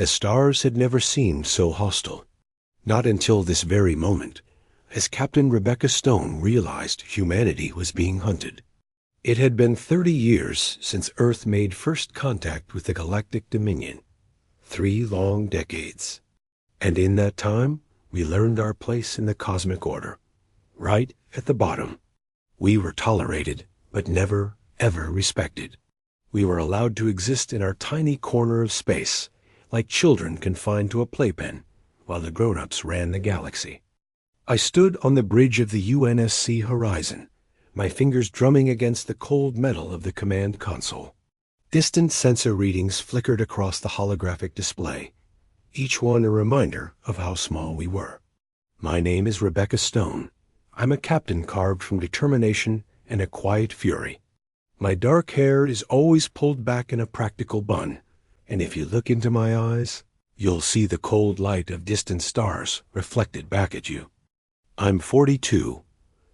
The stars had never seemed so hostile. Not until this very moment, as Captain Rebecca Stone realized humanity was being hunted. It had been 30 years since Earth made first contact with the Galactic Dominion. 3 long decades. And in that time, we learned our place in the cosmic order. Right at the bottom. We were tolerated, but never, ever respected. We were allowed to exist in our tiny corner of space, like children confined to a playpen, while the grown-ups ran the galaxy. I stood on the bridge of the UNSC horizon, my fingers drumming against the cold metal of the command console. Distant sensor readings flickered across the holographic display, each one a reminder of how small we were. My name is Rebecca Stone. I'm a captain carved from determination and a quiet fury. My dark hair is always pulled back in a practical bun, and if you look into my eyes, you'll see the cold light of distant stars reflected back at you. I'm 42,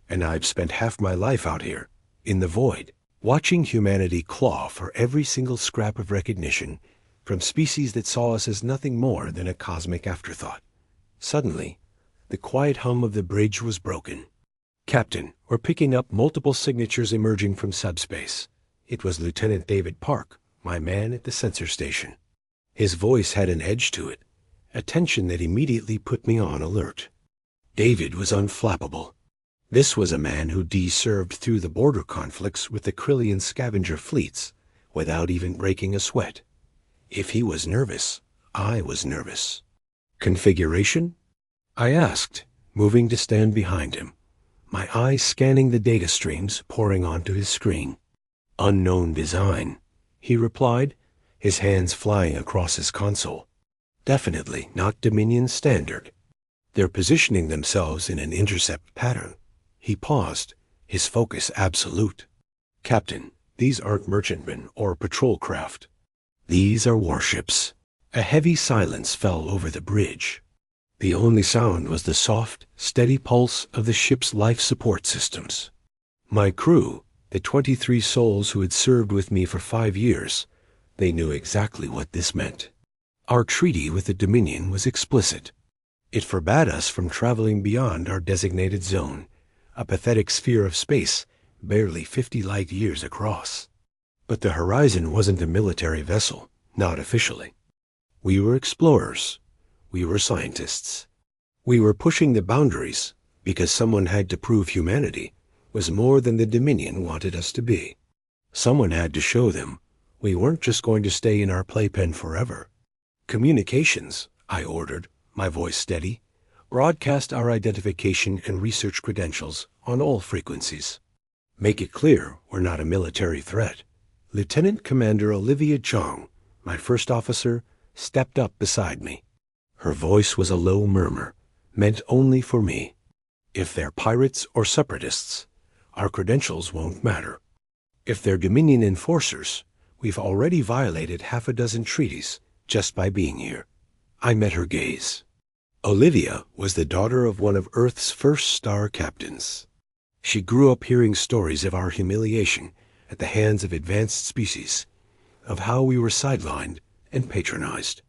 and I've spent half my life out here, in the void, watching humanity claw for every single scrap of recognition from species that saw us as nothing more than a cosmic afterthought. Suddenly, the quiet hum of the bridge was broken. Captain, we're picking up multiple signatures emerging from subspace. It was Lieutenant David Park, my man at the sensor station. His voice had an edge to it, a tension that immediately put me on alert. David was unflappable. This was a man who served through the border conflicts with the Krillian scavenger fleets without even breaking a sweat. If he was nervous, I was nervous. Configuration? I asked, moving to stand behind him, my eyes scanning the data streams pouring onto his screen. Unknown design, he replied, his hands flying across his console. Definitely not Dominion standard. They're positioning themselves in an intercept pattern. He paused, his focus absolute. Captain, these aren't merchantmen or patrol craft. These are warships. A heavy silence fell over the bridge. The only sound was the soft, steady pulse of the ship's life support systems. My crew, the 23 souls who had served with me for 5 years, they knew exactly what this meant. Our treaty with the Dominion was explicit. It forbade us from traveling beyond our designated zone, a pathetic sphere of space barely 50 light years across. But the horizon wasn't a military vessel, not officially. We were explorers. We were scientists. We were pushing the boundaries because someone had to prove humanity was more than the Dominion wanted us to be. Someone had to show them we weren't just going to stay in our playpen forever. Communications, I ordered, my voice steady, broadcast our identification and research credentials on all frequencies. Make it clear we're not a military threat. Lieutenant Commander Olivia Chong, my first officer, stepped up beside me. Her voice was a low murmur, meant only for me. If they're pirates or separatists, our credentials won't matter. If they're Dominion enforcers, we've already violated 6 treaties just by being here. I met her gaze. Olivia was the daughter of one of Earth's first star captains. She grew up hearing stories of our humiliation at the hands of advanced species, of how we were sidelined and patronized.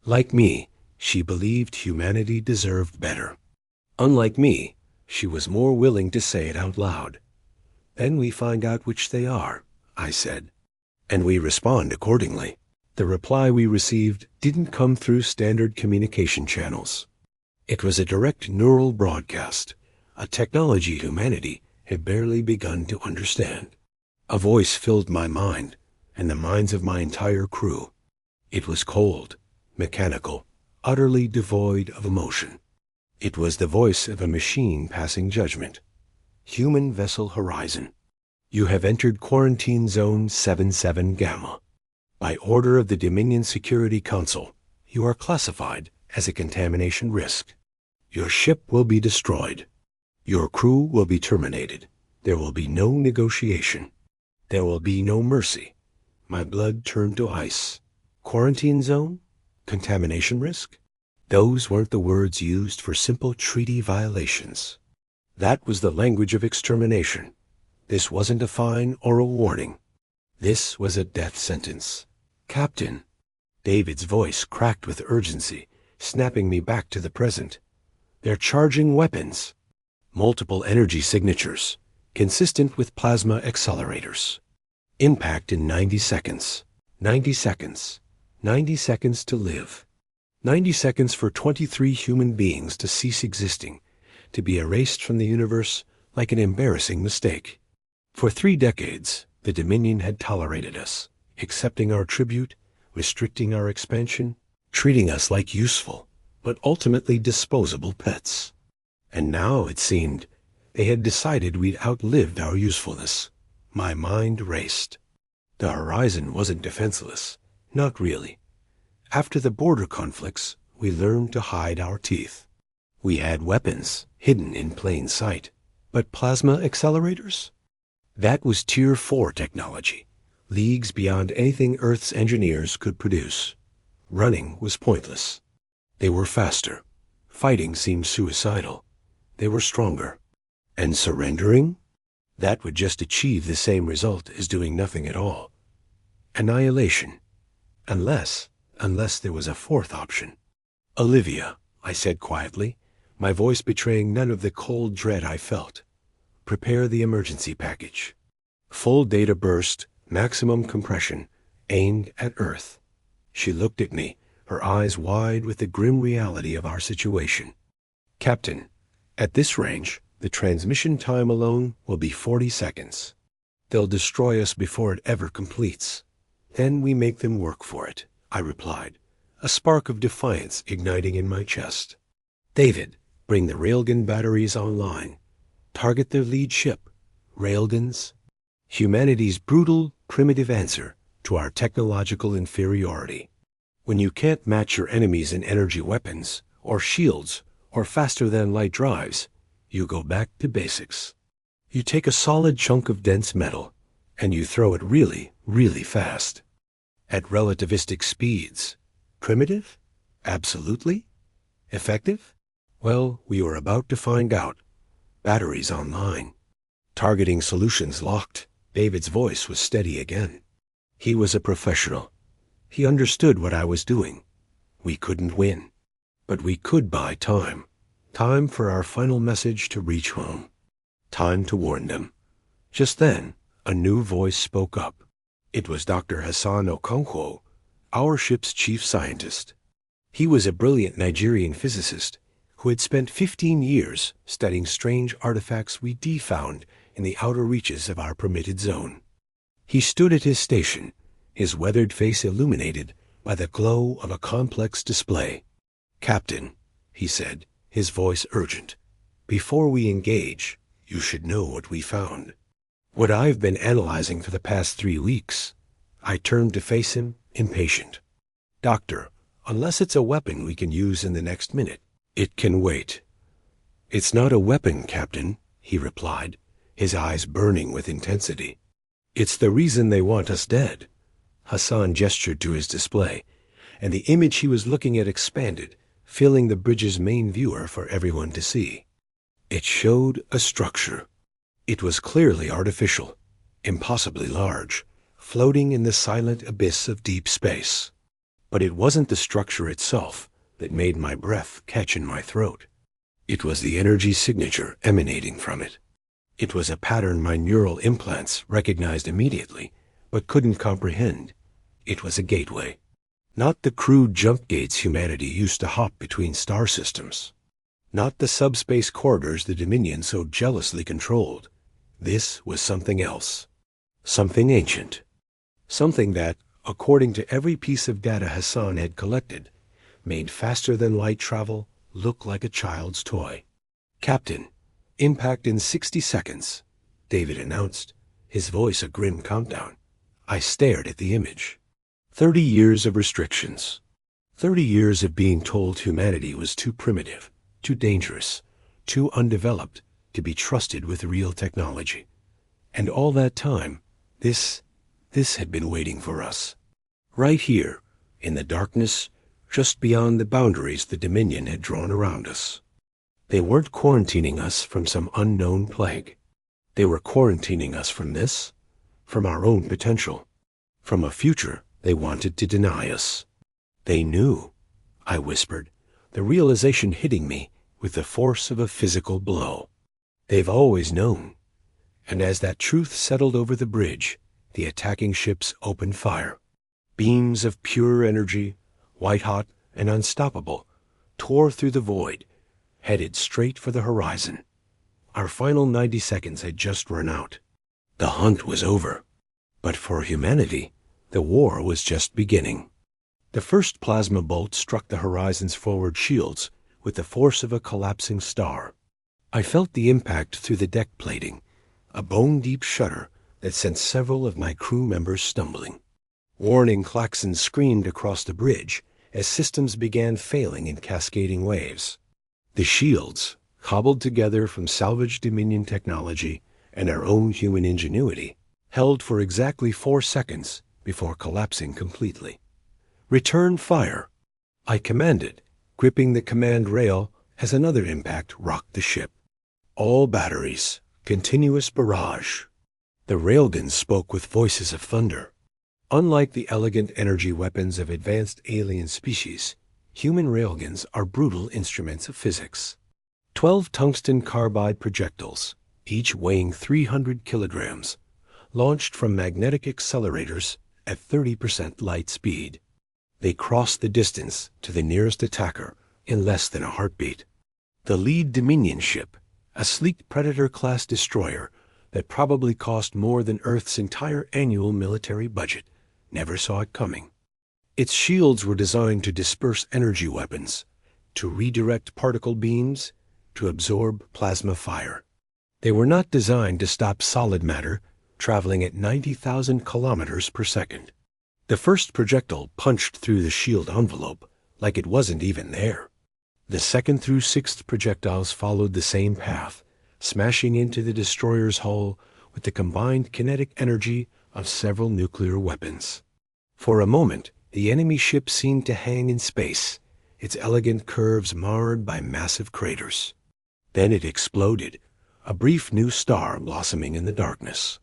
Like me, she believed humanity deserved better. Unlike me, she was more willing to say it out loud. Then we find out which they are, I said, and we respond accordingly. The reply we received didn't come through standard communication channels. It was a direct neural broadcast, a technology humanity had barely begun to understand. A voice filled my mind and the minds of my entire crew. It was cold, mechanical, utterly devoid of emotion. It was the voice of a machine passing judgment. Human Vessel Horizon. You have entered Quarantine Zone 77 Gamma. By order of the Dominion Security Council, you are classified as a contamination risk. Your ship will be destroyed. Your crew will be terminated. There will be no negotiation. There will be no mercy. My blood turned to ice. Quarantine zone? Contamination risk? Those weren't the words used for simple treaty violations. That was the language of extermination. This wasn't a fine or a warning. This was a death sentence. Captain, David's voice cracked with urgency, snapping me back to the present. They're charging weapons. Multiple energy signatures, consistent with plasma accelerators. Impact in 90 seconds. 90 seconds. 90 seconds to live. 90 seconds for 23 human beings to cease existing, to be erased from the universe like an embarrassing mistake. For 3 decades, the Dominion had tolerated us, accepting our tribute, restricting our expansion, treating us like useful, but ultimately disposable pets. And now, it seemed, they had decided we'd outlived our usefulness. My mind raced. The horizon wasn't defenseless. Not really. After the border conflicts, we learned to hide our teeth. We had weapons, hidden in plain sight. But plasma accelerators? That was Tier 4 technology, leagues beyond anything Earth's engineers could produce. Running was pointless. They were faster. Fighting seemed suicidal. They were stronger. And surrendering? That would just achieve the same result as doing nothing at all. Annihilation. Unless there was a fourth option. Olivia, I said quietly, my voice betraying none of the cold dread I felt. Prepare the emergency package. Full data burst, maximum compression, aimed at Earth. She looked at me, her eyes wide with the grim reality of our situation. Captain, at this range, the transmission time alone will be 40 seconds. They'll destroy us before it ever completes. Then we make them work for it, I replied, a spark of defiance igniting in my chest. David, bring the railgun batteries online. Target their lead ship, Railguns. Humanity's brutal, primitive answer to our technological inferiority. When you can't match your enemies in energy weapons, or shields, or faster-than-light drives, you go back to basics. You take a solid chunk of dense metal, and you throw it really, really fast. At relativistic speeds. Primitive? Absolutely? Effective? Well, we were about to find out. Batteries online. Targeting solutions locked. David's voice was steady again. He was a professional. He understood what I was doing. We couldn't win. But we could buy time. Time for our final message to reach home. Time to warn them. Just then, a new voice spoke up. It was Dr. Hassan Okonkwo, our ship's chief scientist. He was a brilliant Nigerian physicist who had spent 15 years studying strange artifacts we found in the outer reaches of our permitted zone. He stood at his station, his weathered face illuminated by the glow of a complex display. Captain, he said, his voice urgent, before we engage, you should know what we found. What I've been analyzing for the past 3 weeks. I turned to face him, impatient. Doctor, unless it's a weapon we can use in the next minute, it can wait. It's not a weapon, Captain, he replied, his eyes burning with intensity. It's the reason they want us dead. Hassan gestured to his display, and the image he was looking at expanded, filling the bridge's main viewer for everyone to see. It showed a structure. It was clearly artificial, impossibly large, floating in the silent abyss of deep space. But it wasn't the structure itself that made my breath catch in my throat. It was the energy signature emanating from it. It was a pattern my neural implants recognized immediately, but couldn't comprehend. It was a gateway. Not the crude jump gates humanity used to hop between star systems. Not the subspace corridors the Dominion so jealously controlled. This was something else. Something ancient. Something that, according to every piece of data Hassan had collected, made faster-than-light travel look like a child's toy. Captain, impact in 60 seconds, David announced, his voice a grim countdown. I stared at the image. 30 years of restrictions. 30 years of being told humanity was too primitive, too dangerous, too undeveloped to be trusted with real technology. And all that time, this had been waiting for us. Right here, in the darkness, just beyond the boundaries the Dominion had drawn around us. They weren't quarantining us from some unknown plague. They were quarantining us from this, from our own potential, from a future they wanted to deny us. They knew, I whispered, the realization hitting me with the force of a physical blow. They've always known. And as that truth settled over the bridge, the attacking ships opened fire. Beams of pure energy, white-hot and unstoppable, tore through the void, headed straight for the horizon. Our final 90 seconds had just run out. The hunt was over. But for humanity, the war was just beginning. The first plasma bolt struck the horizon's forward shields with the force of a collapsing star. I felt the impact through the deck plating, a bone-deep shudder that sent several of my crew members stumbling. Warning klaxons screamed across the bridge as systems began failing in cascading waves. The shields, cobbled together from salvaged Dominion technology and our own human ingenuity, held for exactly 4 seconds before collapsing completely. "Return fire," I commanded, gripping the command rail as another impact rocked the ship. "All batteries, continuous barrage." The railguns spoke with voices of thunder. Unlike the elegant energy weapons of advanced alien species, human railguns are brutal instruments of physics. 12 tungsten carbide projectiles, each weighing 300 kilograms, launched from magnetic accelerators at 30% light speed. They crossed the distance to the nearest attacker in less than a heartbeat. The lead Dominion ship, a sleek Predator-class destroyer that probably cost more than Earth's entire annual military budget, never saw it coming. Its shields were designed to disperse energy weapons, to redirect particle beams, to absorb plasma fire. They were not designed to stop solid matter traveling at 90,000 kilometers per second. The first projectile punched through the shield envelope like it wasn't even there. The second through sixth projectiles followed the same path, smashing into the destroyer's hull with the combined kinetic energy of several nuclear weapons. For a moment, the enemy ship seemed to hang in space, its elegant curves marred by massive craters. Then it exploded, a brief new star blossoming in the darkness.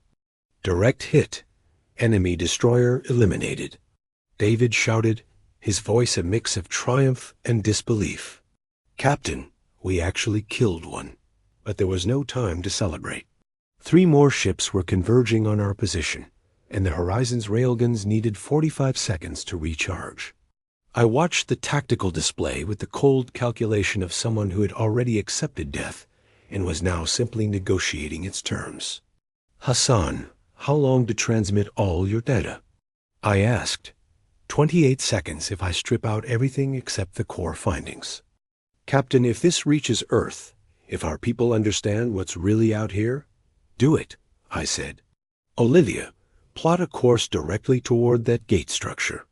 "Direct hit. Enemy destroyer eliminated," David shouted, his voice a mix of triumph and disbelief. "Captain, we actually killed one." But there was no time to celebrate. 3 more ships were converging on our position, and the Horizon's railguns needed 45 seconds to recharge. I watched the tactical display with the cold calculation of someone who had already accepted death and was now simply negotiating its terms. "Hassan, how long to transmit all your data?" I asked. 28 seconds if I strip out everything except the core findings. "Captain, if this reaches Earth, if our people understand what's really out here, do it," I said. "Olivia, plot a course directly toward that gate structure.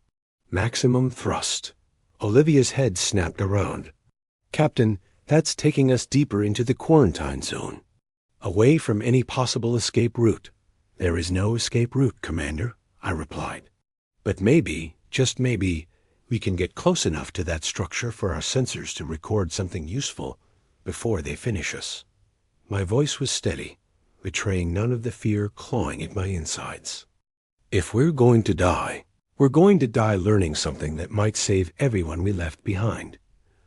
Maximum thrust." Olivia's head snapped around. "Captain, that's taking us deeper into the quarantine zone, away from any possible escape route." "There is no escape route, Commander," I replied. "But maybe, just maybe, we can get close enough to that structure for our sensors to record something useful before they finish us." My voice was steady, betraying none of the fear clawing at my insides. "If we're going to die, we're going to die learning something that might save everyone we left behind."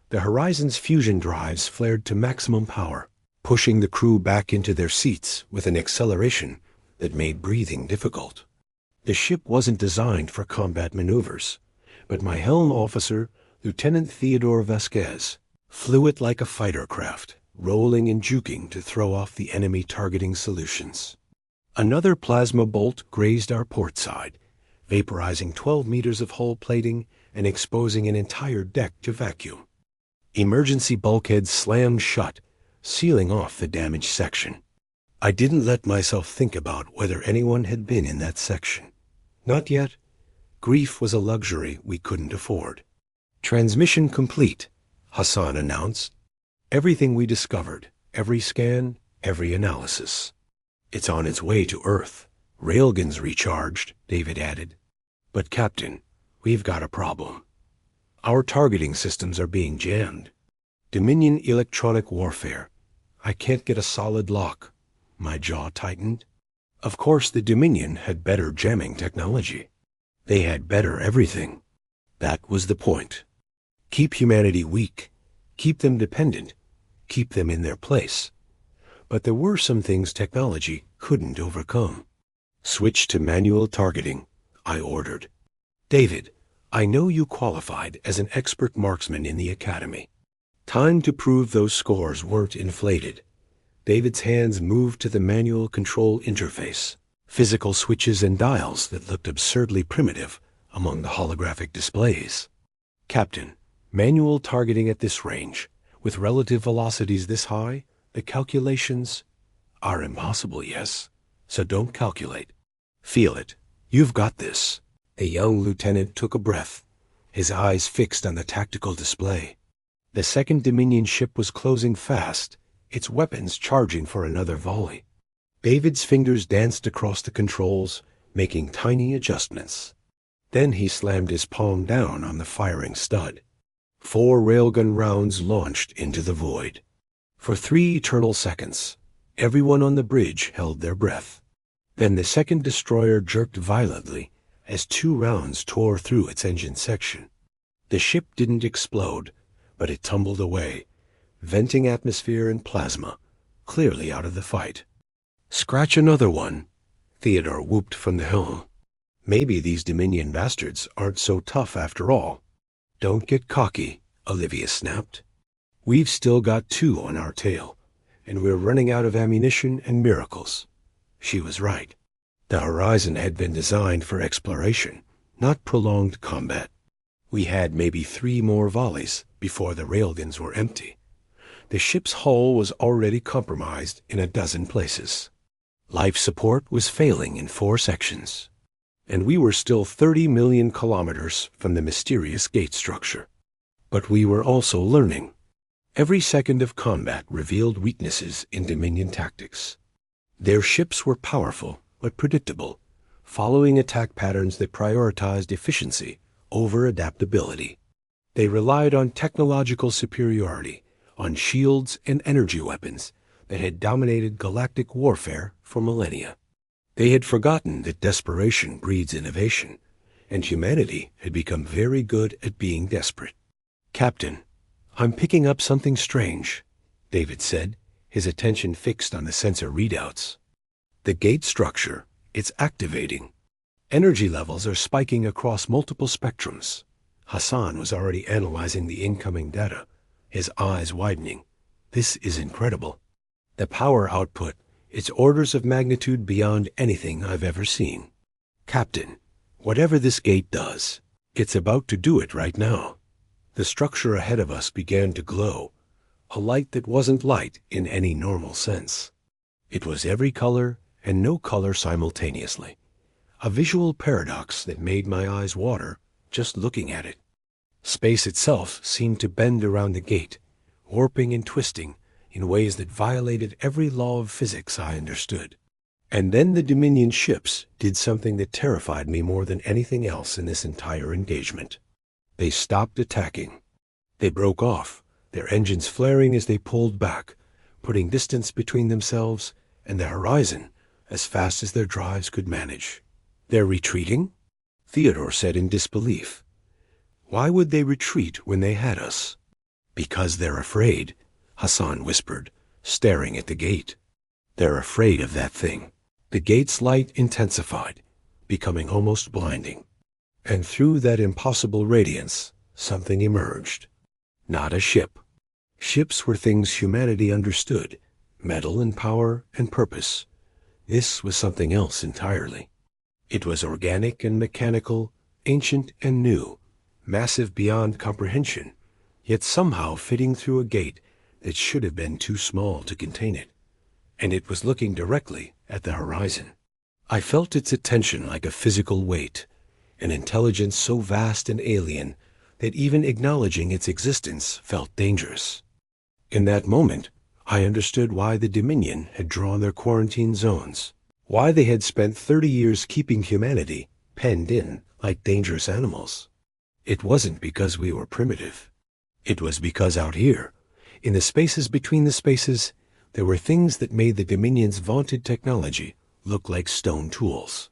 The Horizon's fusion drives flared to maximum power, pushing the crew back into their seats with an acceleration that made breathing difficult. The ship wasn't designed for combat maneuvers, but my helm officer, Lieutenant Theodore Vasquez, flew it like a fighter craft, rolling and juking to throw off the enemy targeting solutions. Another plasma bolt grazed our port side, vaporizing 12 meters of hull plating and exposing an entire deck to vacuum. Emergency bulkheads slammed shut, sealing off the damaged section. I didn't let myself think about whether anyone had been in that section. Not yet. Grief was a luxury we couldn't afford. "Transmission complete," Hassan announced. "Everything we discovered, every scan, every analysis. It's on its way to Earth. Railguns recharged," David added. "But Captain, we've got a problem. Our targeting systems are being jammed. Dominion electronic warfare. I can't get a solid lock." My jaw tightened. Of course the Dominion had better jamming technology. They had better everything. That was the point. Keep humanity weak, keep them dependent, keep them in their place. But there were some things technology couldn't overcome. Switch to manual targeting, I ordered. David, I know you qualified as an expert marksman in the academy. Time to prove those scores weren't inflated. David's hands moved to the manual control interface, physical switches and dials that looked absurdly primitive among the holographic displays. Captain, manual targeting at this range, with relative velocities this high, the calculations are impossible, yes. So don't calculate. Feel it. You've got this. A young lieutenant took a breath, his eyes fixed on the tactical display. The second Dominion ship was closing fast, its weapons charging for another volley. David's fingers danced across the controls, making tiny adjustments. Then he slammed his palm down on the firing stud. 4 railgun rounds launched into the void. For 3 eternal seconds, everyone on the bridge held their breath. Then the second destroyer jerked violently as 2 rounds tore through its engine section. The ship didn't explode, but it tumbled away, venting atmosphere and plasma, clearly out of the fight. Scratch another one, Theodore whooped from the helm. Maybe these Dominion bastards aren't so tough after all. Don't get cocky, Olivia snapped. We've still got 2 on our tail, and we're running out of ammunition and miracles. She was right. The Horizon had been designed for exploration, not prolonged combat. We had maybe 3 more volleys before the railguns were empty. The ship's hull was already compromised in a dozen places. Life support was failing in 4 sections. And we were still 30 million kilometers from the mysterious gate structure. But we were also learning. Every second of combat revealed weaknesses in Dominion tactics. Their ships were powerful but predictable, following attack patterns that prioritized efficiency over adaptability. They relied on technological superiority, on shields and energy weapons that had dominated galactic warfare for millennia. They had forgotten that desperation breeds innovation, and humanity had become very good at being desperate. Captain, I'm picking up something strange, David said, his attention fixed on the sensor readouts. The gate structure, it's activating. Energy levels are spiking across multiple spectrums. Hassan was already analyzing the incoming data, his eyes widening. This is incredible. The power output, it's orders of magnitude beyond anything I've ever seen. Captain, whatever this gate does, it's about to do it right now. The structure ahead of us began to glow, a light that wasn't light in any normal sense. It was every color and no color simultaneously, a visual paradox that made my eyes water just looking at it. Space itself seemed to bend around the gate, warping and twisting in ways that violated every law of physics I understood. And then the Dominion ships did something that terrified me more than anything else in this entire engagement. They stopped attacking. They broke off, their engines flaring as they pulled back, putting distance between themselves and the horizon as fast as their drives could manage. They're retreating? Theodore said in disbelief. Why would they retreat when they had us? Because they're afraid, Hassan whispered, staring at the gate. They're afraid of that thing. The gate's light intensified, becoming almost blinding. And through that impossible radiance, something emerged. Not a ship. Ships were things humanity understood, metal and power and purpose. This was something else entirely. It was organic and mechanical, ancient and new, massive beyond comprehension, yet somehow fitting through a gate that should have been too small to contain it. And it was looking directly at the horizon. I felt its attention like a physical weight, an intelligence so vast and alien that even acknowledging its existence felt dangerous. In that moment, I understood why the Dominion had drawn their quarantine zones, why they had spent 30 years keeping humanity penned in like dangerous animals. It wasn't because we were primitive. It was because out here, in the spaces between the spaces, there were things that made the Dominion's vaunted technology look like stone tools.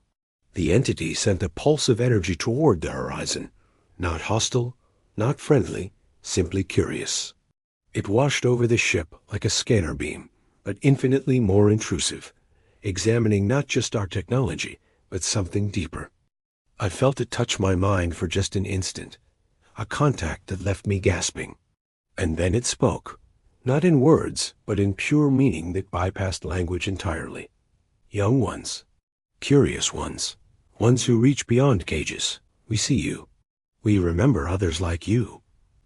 The entity sent a pulse of energy toward the horizon, Not hostile, not friendly, simply curious. It washed over the ship like a scanner beam, but infinitely more intrusive, examining not just our technology, but something deeper. I felt it touch my mind for just an instant, a contact that left me gasping. And then it spoke, not in words, but in pure meaning that bypassed language entirely. Young ones, curious ones, ones who reach beyond cages, we see you. We remember others like you.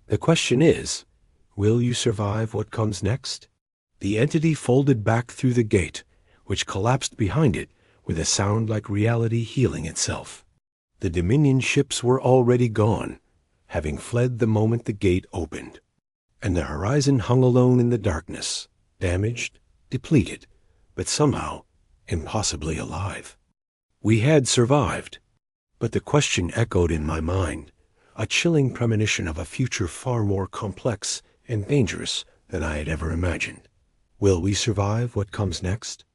The question is, will you survive what comes next? The entity folded back through the gate, which collapsed behind it with a sound like reality healing itself. The Dominion ships were already gone, having fled the moment the gate opened. And the horizon hung alone in the darkness, damaged, depleted, but somehow impossibly alive. We had survived, but the question echoed in my mind, a chilling premonition of a future far more complex and dangerous than I had ever imagined. Will we survive what comes next?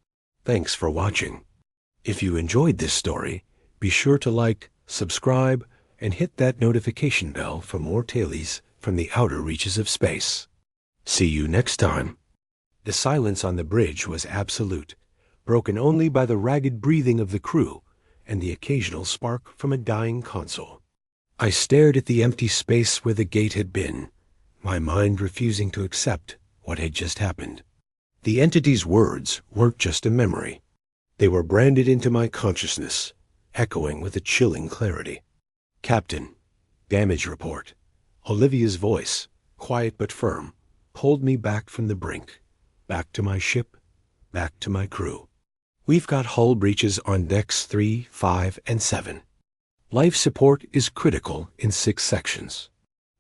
Thanks for watching. If you enjoyed this story, be sure to like, subscribe, and hit that notification bell for more tales from the outer reaches of space. See you next time. The silence on the bridge was absolute, broken only by the ragged breathing of the crew and the occasional spark from a dying console. I stared at the empty space where the gate had been, my mind refusing to accept what had just happened. The entity's words weren't just a memory. They were branded into my consciousness, echoing with a chilling clarity. Captain, damage report. Olivia's voice, quiet but firm, pulled me back from the brink, back to my ship, back to my crew. We've got hull breaches on decks 3, 5, and 7. Life support is critical in 6 sections.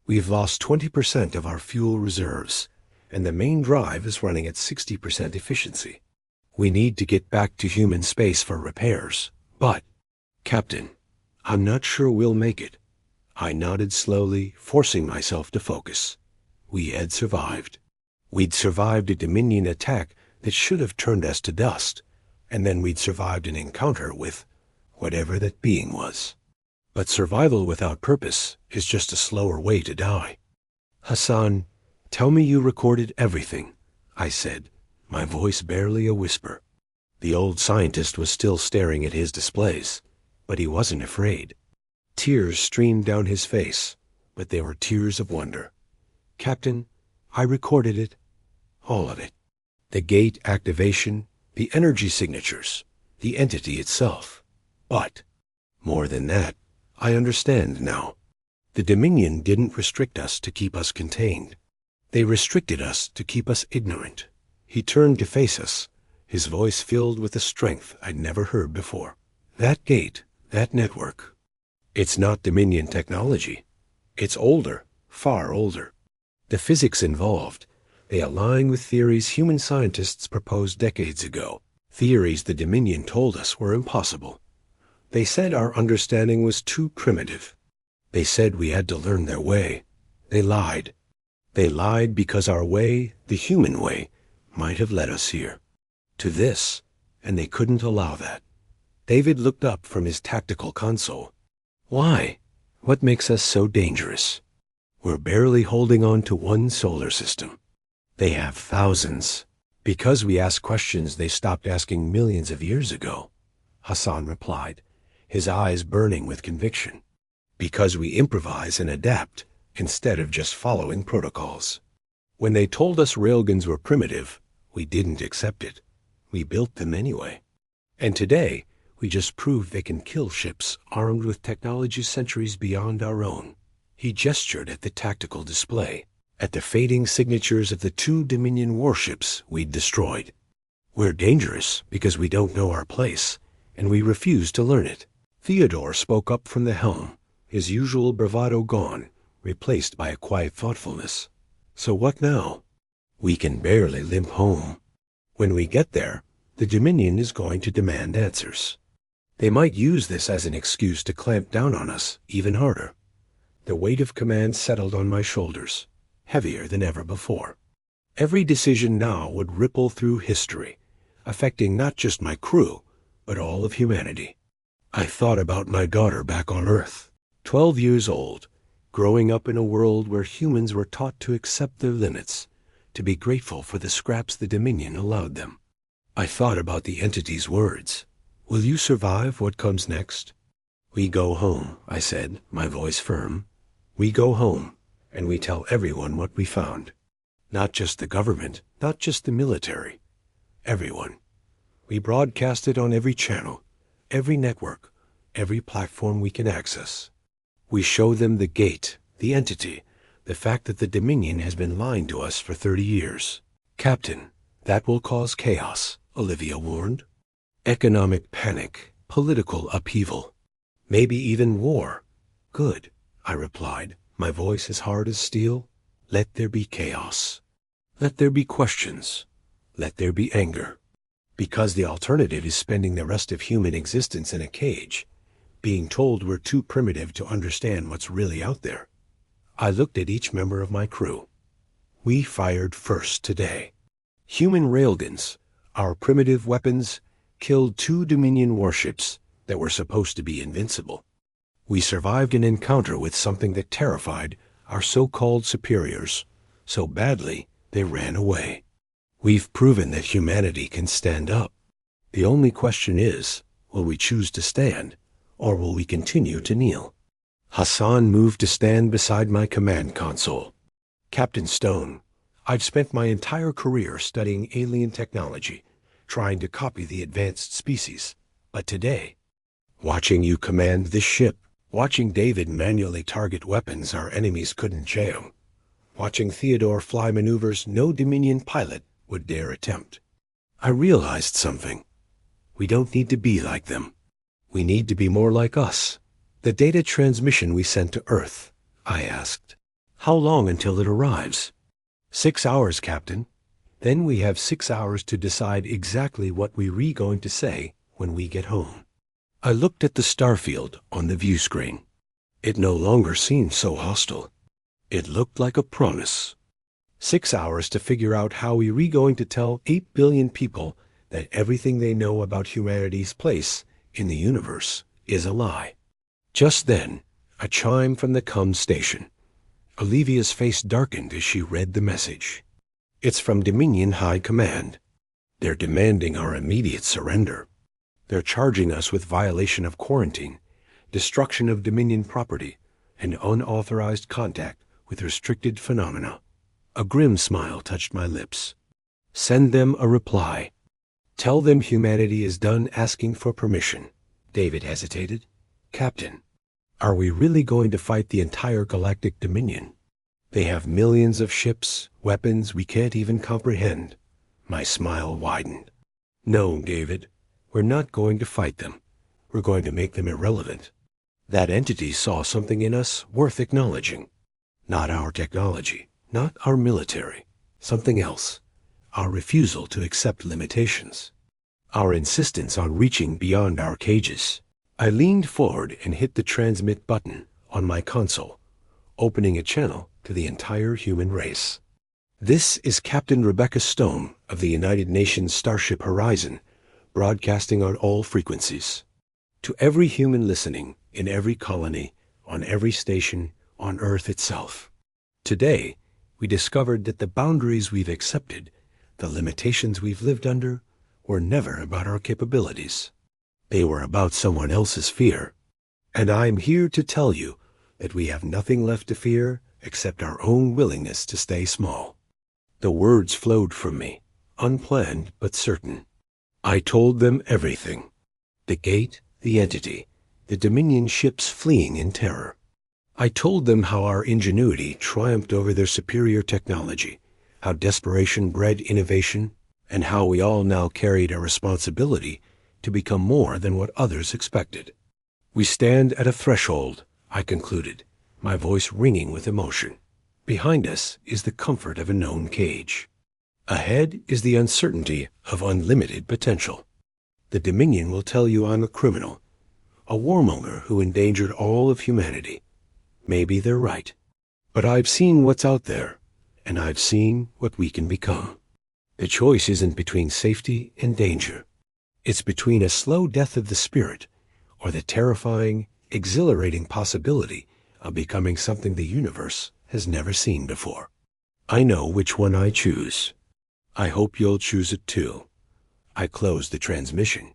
We've lost 20% of our fuel reserves, and the main drive is running at 60% efficiency. We need to get back to human space for repairs, but, Captain, I'm not sure we'll make it. I nodded slowly, forcing myself to focus. We had survived. We'd survived a Dominion attack that should have turned us to dust, and then we'd survived an encounter with whatever that being was. But survival without purpose is just a slower way to die. Hassan, tell me you recorded everything, I said, my voice barely a whisper. The old scientist was still staring at his displays, but he wasn't afraid. Tears streamed down his face, but they were tears of wonder. Captain, I recorded it. All of it. The gate activation, the energy signatures, the entity itself. But, more than that, I understand now. The Dominion didn't restrict us to keep us contained. They restricted us to keep us ignorant. He turned to face us, his voice filled with a strength I'd never heard before. That gate, that network, it's not Dominion technology. It's older, far older. The physics involved, they align with theories human scientists proposed decades ago, theories the Dominion told us were impossible. They said our understanding was too primitive. They said we had to learn their way. They lied. They lied because our way, the human way, might have led us here. To this, and they couldn't allow that. David looked up from his tactical console. Why? What makes us so dangerous? We're barely holding on to one solar system. They have thousands. Because we ask questions they stopped asking millions of years ago, Hassan replied, his eyes burning with conviction. Because we improvise and adapt, instead of just following protocols. When they told us railguns were primitive, we didn't accept it. We built them anyway. And today, we just proved they can kill ships armed with technology centuries beyond our own. He gestured at the tactical display, at the fading signatures of the 2 Dominion warships we'd destroyed. We're dangerous because we don't know our place, and we refuse to learn it. Theodore spoke up from the helm, his usual bravado gone, replaced by a quiet thoughtfulness. So what now? We can barely limp home. When we get there, the Dominion is going to demand answers. They might use this as an excuse to clamp down on us even harder. The weight of command settled on my shoulders, heavier than ever before. Every decision now would ripple through history, affecting not just my crew, but all of humanity. I thought about my daughter back on Earth, 12 years old, growing up in a world where humans were taught to accept their limits, to be grateful for the scraps the Dominion allowed them. I thought about the entity's words. Will you survive what comes next? We go home, I said, my voice firm. We go home, and we tell everyone what we found. Not just the government, not just the military. Everyone. We broadcast it on every channel, every network, every platform we can access. We show them the gate, the entity, the fact that the Dominion has been lying to us for 30 years. Captain, that will cause chaos, Olivia warned. Economic panic, political upheaval, maybe even war. Good, I replied, my voice as hard as steel. Let there be chaos. Let there be questions. Let there be anger. Because the alternative is spending the rest of human existence in a cage, being told we're too primitive to understand what's really out there. I looked at each member of my crew. We fired first today. Human railguns, our primitive weapons, killed 2 Dominion warships that were supposed to be invincible. We survived an encounter with something that terrified our so-called superiors so badly they ran away. We've proven that humanity can stand up. The only question is, will we choose to stand, or will we continue to kneel? Hassan moved to stand beside my command console. Captain Stone, I've spent my entire career studying alien technology, trying to copy the advanced species. But today, watching you command this ship, watching David manually target weapons our enemies couldn't jam, watching Theodore fly maneuvers no Dominion pilot would dare attempt, I realized something. We don't need to be like them. We need to be more like us. The data transmission we sent to Earth, I asked. How long until it arrives? 6 hours, Captain. Then we have 6 hours to decide exactly what we're going to say when we get home. I looked at the starfield on the view screen. It no longer seemed so hostile. It looked like a promise. 6 hours to figure out how we're going to tell 8 billion people that everything they know about humanity's place in the universe is a lie. Just then, a chime from the comm station. Olivia's face darkened as she read the message. It's from Dominion High Command. They're demanding our immediate surrender. They're charging us with violation of quarantine, destruction of Dominion property, and unauthorized contact with restricted phenomena. A grim smile touched my lips. Send them a reply. Tell them humanity is done asking for permission. David hesitated. Captain, are we really going to fight the entire Galactic Dominion? They have millions of ships, weapons we can't even comprehend. My smile widened. No, David, we're not going to fight them. We're going to make them irrelevant. That entity saw something in us worth acknowledging. Not our technology, not our military, something else. Our refusal to accept limitations. Our insistence on reaching beyond our cages. I leaned forward and hit the transmit button on my console, opening a channel to the entire human race. This is Captain Rebecca Stone of the United Nations Starship Horizon, broadcasting on all frequencies. To every human listening, in every colony, on every station, on Earth itself. Today, we discovered that the boundaries we've accepted, the limitations we've lived under, were never about our capabilities. They were about someone else's fear. And I'm here to tell you that we have nothing left to fear except our own willingness to stay small. The words flowed from me, unplanned but certain. I told them everything. The gate, the entity, the Dominion ships fleeing in terror. I told them how our ingenuity triumphed over their superior technology, how desperation bred innovation, and how we all now carried a responsibility to become more than what others expected. We stand at a threshold, I concluded, my voice ringing with emotion. Behind us is the comfort of a known cage. Ahead is the uncertainty of unlimited potential. The Dominion will tell you I'm a criminal, a warmonger who endangered all of humanity. Maybe they're right. But I've seen what's out there, and I've seen what we can become. The choice isn't between safety and danger. It's between a slow death of the spirit or the terrifying, exhilarating possibility of becoming something the universe has never seen before. I know which one I choose. I hope you'll choose it too. I closed the transmission.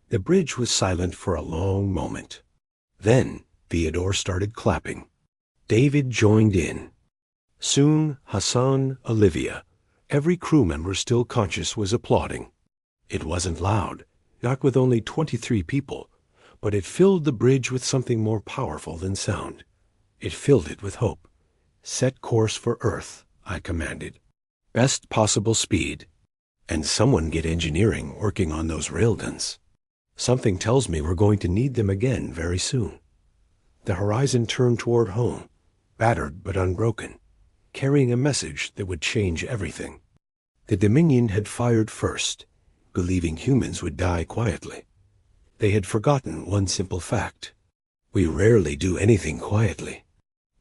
The bridge was silent for a long moment. Then Theodore started clapping. David joined in. Soon Hassan, Olivia, every crew member still conscious, was applauding. It wasn't loud, not with only 23 people, but it filled the bridge with something more powerful than sound. It filled it with hope. Set course for Earth, I commanded. Best possible speed. And someone get engineering working on those railguns. Something tells me we're going to need them again very soon. The horizon turned toward home, battered but unbroken, carrying a message that would change everything. The Dominion had fired first, believing humans would die quietly. They had forgotten one simple fact. We rarely do anything quietly.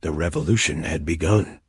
The revolution had begun.